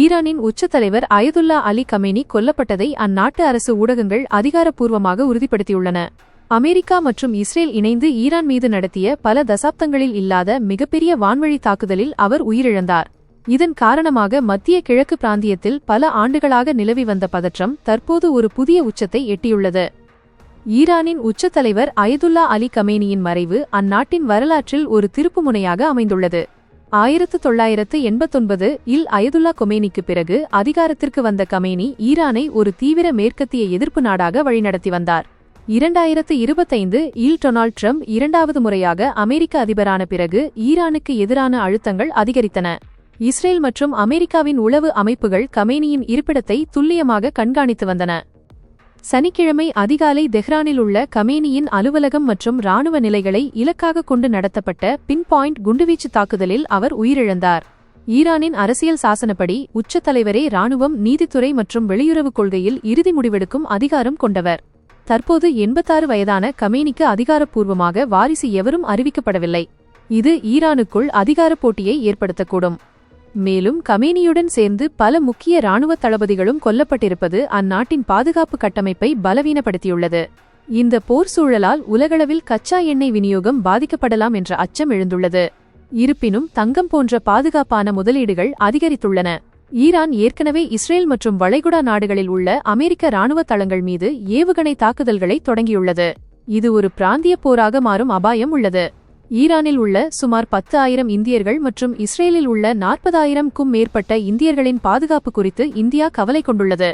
ஈரானின் உச்ச தலைவர் அயதுல்லா அலி கமேனி கொல்லப்பட்டதை அந்நாட்டு அரசு ஊடகங்கள் அதிகாரப்பூர்வமாக உறுதிப்படுத்தியுள்ளன. அமெரிக்கா மற்றும் இஸ்ரேல் இணைந்து ஈரான் மீது நடத்திய பல தசாப்தங்களில் இல்லாத மிகப்பெரிய வான்வழி தாக்குதலில் அவர் உயிரிழந்தார். இதன் காரணமாக மத்திய கிழக்கு பிராந்தியத்தில் பல ஆண்டுகளாக நிலவி வந்த பதற்றம் தற்போது ஒரு புதிய உச்சத்தை எட்டியுள்ளது. ஈரானின் உச்ச தலைவர் அயதுல்லா அலி கமேனியின் மறைவு அந்நாட்டின் வரலாற்றில் ஒரு திருப்புமுனையாக அமைந்துள்ளது. 1989 இல் அயதுல்லா கொமேனிக்கு பிறகு அதிகாரத்திற்கு வந்த கமேனி ஈரானை ஒரு தீவிர மேற்கத்திய எதிர்ப்பு நாடாக வழிநடத்தி வந்தார். 2025 இல் டொனால்ட் ட்ரம்ப் இரண்டாவது முறையாக அமெரிக்க அதிபரான பிறகு ஈரானுக்கு எதிரான அழுத்தங்கள் அதிகரித்தன. இஸ்ரேல் மற்றும் அமெரிக்காவின் உளவு அமைப்புகள் கமேனியின் இருப்பிடத்தை துல்லியமாக கண்காணித்து வந்தன. சனிக்கிழமை அதிகாலை தெஹ்ரானில் உள்ள கமேனியின் அலுவலகம் மற்றும் இராணுவ நிலைகளை இலக்காக கொண்டு நடத்தப்பட்ட பின் பாயிண்ட் குண்டுவீச்சு தாக்குதலில் அவர் உயிரிழந்தார். ஈரானின் அரசியல் சாசனப்படி உச்ச தலைவரே இராணுவம், நீதித்துறை மற்றும் வெளியுறவுக் கொள்கையில் இறுதி முடிவெடுக்கும் அதிகாரம் கொண்டவர். தற்போது 86 வயதான கமேனிக்கு அதிகாரப்பூர்வமாக வாரிசு எவரும் அறிவிக்கப்படவில்லை. இது ஈரானுக்குள் அதிகார போட்டியை ஏற்படுத்தக்கூடும். மேலும் கமேனியுடன் சேர்ந்து பல முக்கிய இராணுவ தளபதிகளும் கொல்லப்பட்டிருப்பது அந்நாட்டின் பாதுகாப்பு கட்டமைப்பை பலவீனப்படுத்தியுள்ளது. இந்த போர் சூழலால் உலகளவில் கச்சா எண்ணெய் விநியோகம் பாதிக்கப்படலாம் என்ற அச்சம் எழுந்துள்ளது. இருப்பினும் தங்கம் போன்ற பாதுகாப்பான முதலீடுகள் அதிகரித்துள்ளன. ஈரான் ஏற்கனவே இஸ்ரேல் மற்றும் வளைகுடா நாடுகளில் உள்ள அமெரிக்க இராணுவ தளங்கள் மீது ஏவுகணை தாக்குதல்களை தொடங்கியுள்ளது. இது ஒரு பிராந்திய போராக மாறும் அபாயம் உள்ளது. ஈரானில் உள்ள சுமார் 10,000 இந்தியர்கள் மற்றும் இஸ்ரேலில் உள்ள 40,000க்கும் மேற்பட்ட இந்தியர்களின் பாதுகாப்பு குறித்து இந்தியா கவலை கொண்டுள்ளது.